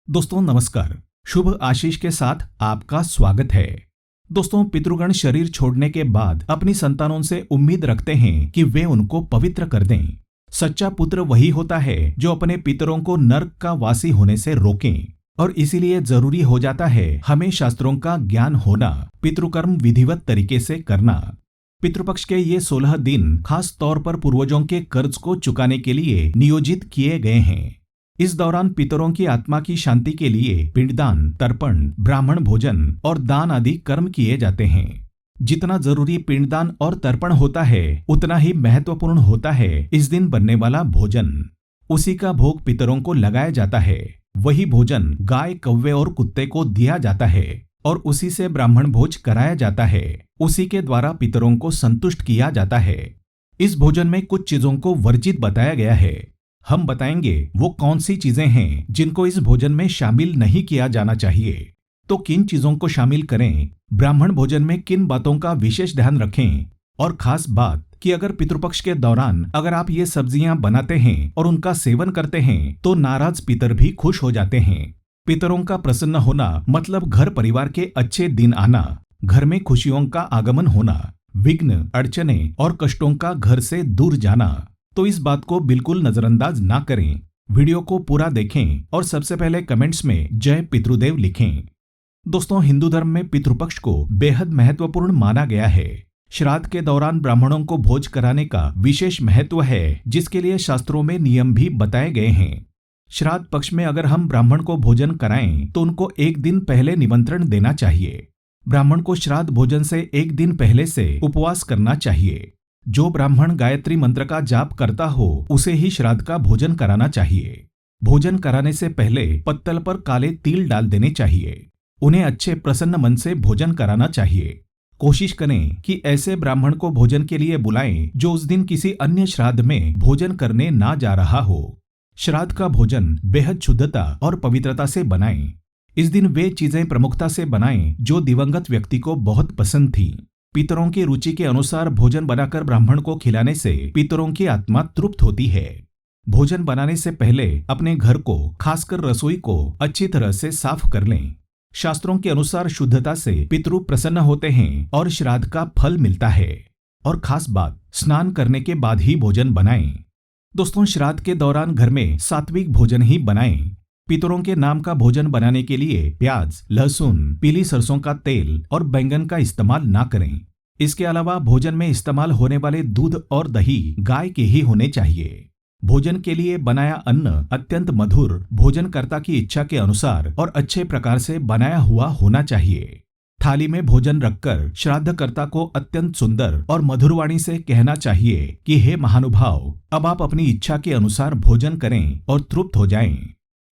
दोस्तों नमस्कार। शुभ आशीष के साथ आपका स्वागत है। दोस्तों, पितृगण शरीर छोड़ने के बाद अपनी संतानों से उम्मीद रखते हैं कि वे उनको पवित्र कर दें। सच्चा पुत्र वही होता है जो अपने पितरों को नर्क का वासी होने से रोकें, और इसीलिए जरूरी हो जाता है हमें शास्त्रों का ज्ञान होना, पितृकर्म विधिवत तरीके से करना। पितृपक्ष के ये 16 दिन खास तौर पर पूर्वजों के कर्ज को चुकाने के लिए नियोजित किए गए हैं। इस दौरान पितरों की आत्मा की शांति के लिए पिंडदान, तर्पण, ब्राह्मण भोजन और दान आदि कर्म किए जाते हैं। जितना जरूरी पिंडदान और तर्पण होता है, उतना ही महत्वपूर्ण होता है इस दिन बनने वाला भोजन। उसी का भोग पितरों को लगाया जाता है। वही भोजन गाय, कौवे और कुत्ते को दिया जाता है और उसी से ब्राह्मण भोज कराया जाता है। उसी के द्वारा पितरों को संतुष्ट किया जाता है। इस भोजन में कुछ चीजों को वर्जित बताया गया है। हम बताएंगे वो कौन सी चीजें हैं जिनको इस भोजन में शामिल नहीं किया जाना चाहिए। तो किन चीजों को शामिल करें, ब्राह्मण भोजन में किन बातों का विशेष ध्यान रखें, और खास बात कि अगर पितृपक्ष के दौरान अगर आप ये सब्जियां बनाते हैं और उनका सेवन करते हैं तो नाराज पितर भी खुश हो जाते हैं। पितरों का प्रसन्न होना मतलब घर परिवार के अच्छे दिन आना, घर में खुशियों का आगमन होना, विघ्न, अड़चने और कष्टों का घर से दूर जाना। तो इस बात को बिल्कुल नजरअंदाज ना करें। वीडियो को पूरा देखें और सबसे पहले कमेंट्स में जय पितृदेव लिखें। दोस्तों, हिंदू धर्म में पितृपक्ष को बेहद महत्वपूर्ण माना गया है। श्राद्ध के दौरान ब्राह्मणों को भोज कराने का विशेष महत्व है, जिसके लिए शास्त्रों में नियम भी बताए गए हैं। श्राद्ध पक्ष में अगर हम ब्राह्मण को भोजन कराएं तो उनको एक दिन पहले निमंत्रण देना चाहिए। ब्राह्मण को श्राद्ध भोजन से एक दिन पहले से उपवास करना चाहिए। जो ब्राह्मण गायत्री मंत्र का जाप करता हो उसे ही श्राद्ध का भोजन कराना चाहिए। भोजन कराने से पहले पत्तल पर काले तिल डाल देने चाहिए। उन्हें अच्छे प्रसन्न मन से भोजन कराना चाहिए। कोशिश करें कि ऐसे ब्राह्मण को भोजन के लिए बुलाएं जो उस दिन किसी अन्य श्राद्ध में भोजन करने ना जा रहा हो। श्राद्ध का भोजन बेहद शुद्धता और पवित्रता से बनाएं। इस दिन वे चीजें प्रमुखता से बनाएं जो दिवंगत व्यक्ति को बहुत पसंद थीं। पितरों की रुचि के अनुसार भोजन बनाकर ब्राह्मण को खिलाने से पितरों की आत्मा तृप्त होती है। भोजन बनाने से पहले अपने घर को, खासकर रसोई को अच्छी तरह से साफ कर लें। शास्त्रों के अनुसार शुद्धता से पितृ प्रसन्न होते हैं और श्राद्ध का फल मिलता है। और खास बात, स्नान करने के बाद ही भोजन बनाएं। दोस्तों, श्राद्ध के दौरान घर में सात्विक भोजन ही बनाएं। पितरों के नाम का भोजन बनाने के लिए प्याज, लहसुन, पीली सरसों का तेल और बैंगन का इस्तेमाल ना करें। इसके अलावा भोजन में इस्तेमाल होने वाले दूध और दही गाय के ही होने चाहिए। भोजन के लिए बनाया अन्न अत्यंत मधुर, भोजनकर्ता की इच्छा के अनुसार और अच्छे प्रकार से बनाया हुआ होना चाहिए। थाली में भोजन रखकर श्राद्धकर्ता को अत्यंत सुंदर और मधुर वाणी से कहना चाहिए कि हे महानुभाव, अब आप अपनी इच्छा के अनुसार भोजन करें और तृप्त हो जाएं।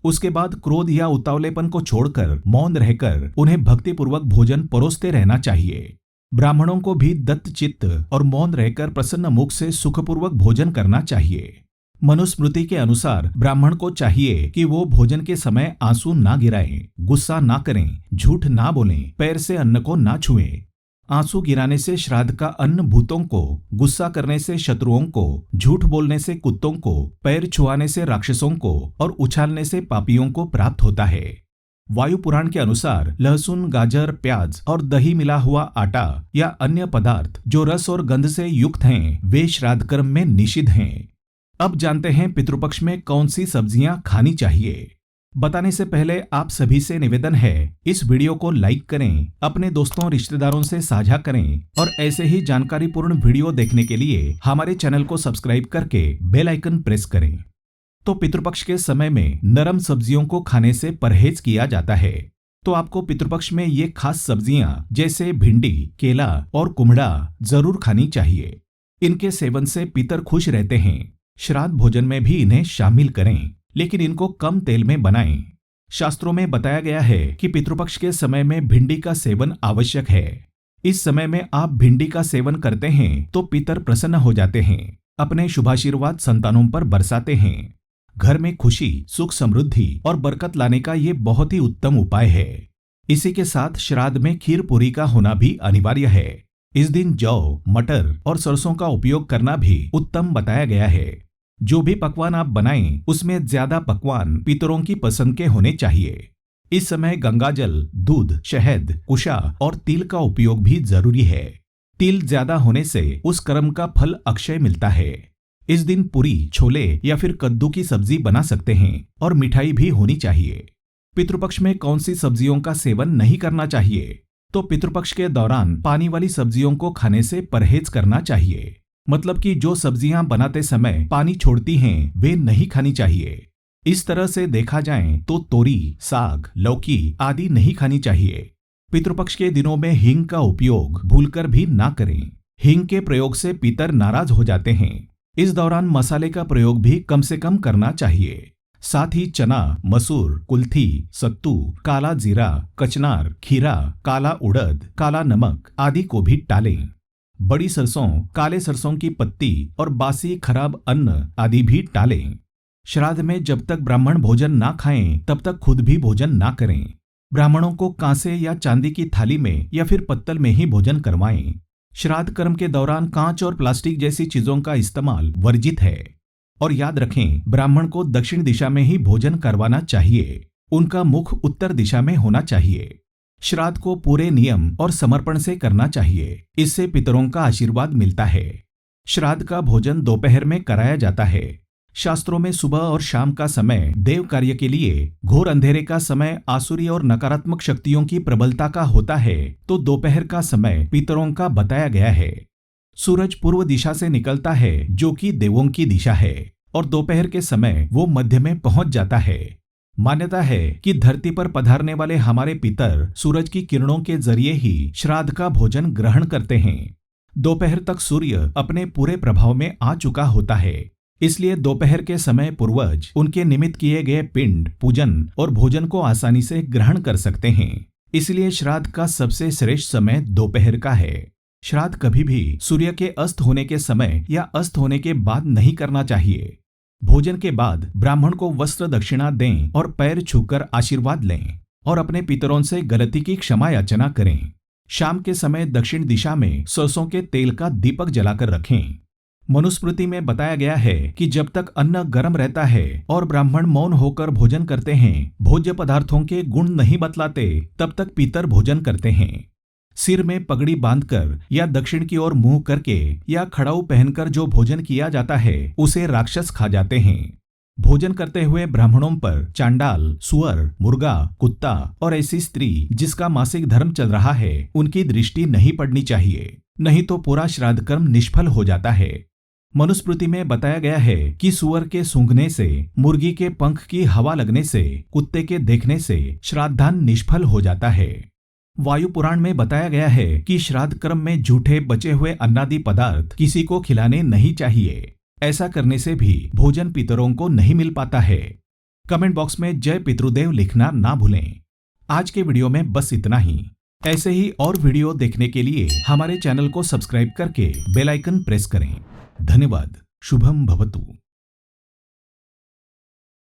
उसके बाद क्रोध या उतावलेपन को छोड़कर मौन रहकर उन्हें भक्तिपूर्वक भोजन परोसते रहना चाहिए। ब्राह्मणों को भी दत्त चित्त और मौन रहकर प्रसन्न मुख से सुखपूर्वक भोजन करना चाहिए। मनुस्मृति के अनुसार ब्राह्मण को चाहिए कि वो भोजन के समय आंसू ना गिराएं, गुस्सा ना करें, झूठ ना बोलें, पैर से अन्न को ना छुएं। आंसू गिराने से श्राद्ध का अन्न भूतों को, गुस्सा करने से शत्रुओं को, झूठ बोलने से कुत्तों को, पैर छुआने से राक्षसों को और उछालने से पापियों को प्राप्त होता है। वायु पुराण के अनुसार लहसुन, गाजर, प्याज और दही मिला हुआ आटा या अन्य पदार्थ जो रस और गंध से युक्त हैं, वे श्राद्ध कर्म में निषिद्ध हैं। अब जानते हैं पितृपक्ष में कौन सी सब्जियां खानी चाहिए। बताने से पहले आप सभी से निवेदन है, इस वीडियो को लाइक करें, अपने दोस्तों रिश्तेदारों से साझा करें और ऐसे ही जानकारीपूर्ण वीडियो देखने के लिए हमारे चैनल को सब्सक्राइब करके बेल आइकन प्रेस करें। तो पितृपक्ष के समय में नरम सब्जियों को खाने से परहेज किया जाता है। तो आपको पितृपक्ष में ये खास सब्जियां जैसे भिंडी, केला और कुमड़ा जरूर खानी चाहिए। इनके सेवन से पितर खुश रहते हैं। श्राद्ध भोजन में भी इन्हें शामिल करें, लेकिन इनको कम तेल में बनाएं। शास्त्रों में बताया गया है कि पितृपक्ष के समय में भिंडी का सेवन आवश्यक है। इस समय में आप भिंडी का सेवन करते हैं तो पितर प्रसन्न हो जाते हैं, अपने शुभाशीर्वाद संतानों पर बरसाते हैं। घर में खुशी, सुख, समृद्धि और बरकत लाने का ये बहुत ही उत्तम उपाय है। इसी के साथ श्राद्ध में खीर पूरी का होना भी अनिवार्य है। इस दिन जौ, मटर और सरसों का उपयोग करना भी उत्तम बताया गया है। जो भी पकवान आप बनाएं उसमें ज्यादा पकवान पितरों की पसंद के होने चाहिए। इस समय गंगाजल, दूध, शहद, कुशा और तिल का उपयोग भी जरूरी है। तिल ज्यादा होने से उस कर्म का फल अक्षय मिलता है। इस दिन पूरी, छोले या फिर कद्दू की सब्जी बना सकते हैं और मिठाई भी होनी चाहिए। पितृपक्ष में कौन सी सब्जियों का सेवन नहीं करना चाहिए? तो पितृपक्ष के दौरान पानी वाली सब्जियों को खाने से परहेज करना चाहिए। मतलब कि जो सब्जियां बनाते समय पानी छोड़ती हैं वे नहीं खानी चाहिए। इस तरह से देखा जाए तो तोरी, साग, लौकी आदि नहीं खानी चाहिए। पितृपक्ष के दिनों में हींग का उपयोग भूलकर भी ना करें। हींग के प्रयोग से पितर नाराज हो जाते हैं। इस दौरान मसाले का प्रयोग भी कम से कम करना चाहिए। साथ ही चना, मसूर, कुल्थी, सत्तू, काला जीरा, कचनार, खीरा, काला उड़द, काला नमक आदि को भी टालें। बड़ी सरसों, काले सरसों की पत्ती और बासी खराब अन्न आदि भी टालें। श्राद्ध में जब तक ब्राह्मण भोजन ना खाएं तब तक खुद भी भोजन ना करें। ब्राह्मणों को कांसे या चांदी की थाली में या फिर पत्तल में ही भोजन करवाएं। श्राद्ध कर्म के दौरान कांच और प्लास्टिक जैसी चीजों का इस्तेमाल वर्जित है। और याद रखें, ब्राह्मण को दक्षिण दिशा में ही भोजन करवाना चाहिए। उनका मुख उत्तर दिशा में होना चाहिए। श्राद्ध को पूरे नियम और समर्पण से करना चाहिए। इससे पितरों का आशीर्वाद मिलता है। श्राद्ध का भोजन दोपहर में कराया जाता है। शास्त्रों में सुबह और शाम का समय देव कार्य के लिए, घोर अंधेरे का समय आसुरी और नकारात्मक शक्तियों की प्रबलता का होता है, तो दोपहर का समय पितरों का बताया गया है। सूरज पूर्व दिशा से निकलता है जो कि देवों की दिशा है, और दोपहर के समय वो मध्य में पहुंच जाता है। मान्यता है कि धरती पर पधारने वाले हमारे पितर सूरज की किरणों के जरिए ही श्राद्ध का भोजन ग्रहण करते हैं। दोपहर तक सूर्य अपने पूरे प्रभाव में आ चुका होता है, इसलिए दोपहर के समय पूर्वज उनके निमित्त किए गए पिंड, पूजन और भोजन को आसानी से ग्रहण कर सकते हैं। इसलिए श्राद्ध का सबसे श्रेष्ठ समय दोपहर का है। श्राद्ध कभी भी सूर्य के अस्त होने के समय या अस्त होने के बाद नहीं करना चाहिए। भोजन के बाद ब्राह्मण को वस्त्र दक्षिणा दें और पैर छूकर आशीर्वाद लें और अपने पितरों से गलती की क्षमा याचना करें। शाम के समय दक्षिण दिशा में सरसों के तेल का दीपक जलाकर रखें। मनुस्मृति में बताया गया है कि जब तक अन्न गर्म रहता है और ब्राह्मण मौन होकर भोजन करते हैं, भोज्य पदार्थों के गुण नहीं बतलाते, तब तक पितर भोजन करते हैं। सिर में पगड़ी बांधकर या दक्षिण की ओर मुंह करके या खड़ाऊ पहनकर जो भोजन किया जाता है उसे राक्षस खा जाते हैं। भोजन करते हुए ब्राह्मणों पर चांडाल, सुअर, मुर्गा, कुत्ता और ऐसी स्त्री जिसका मासिक धर्म चल रहा है उनकी दृष्टि नहीं पड़नी चाहिए, नहीं तो पूरा श्राद्ध कर्म निष्फल हो जाता है। मनुस्मृति में बताया गया है कि सुअर के सूंघने से, मुर्गी के पंख की हवा लगने से, कुत्ते के देखने से श्राद्धान निष्फल हो जाता है। वायु पुराण में बताया गया है कि श्राद्ध कर्म में जूठे बचे हुए अन्नादि पदार्थ किसी को खिलाने नहीं चाहिए। ऐसा करने से भी भोजन पितरों को नहीं मिल पाता है। कमेंट बॉक्स में जय पितृदेव लिखना ना भूलें। आज के वीडियो में बस इतना ही। ऐसे ही और वीडियो देखने के लिए हमारे चैनल को सब्सक्राइब करके बेल आइकन प्रेस करें। धन्यवाद। शुभम भवतु।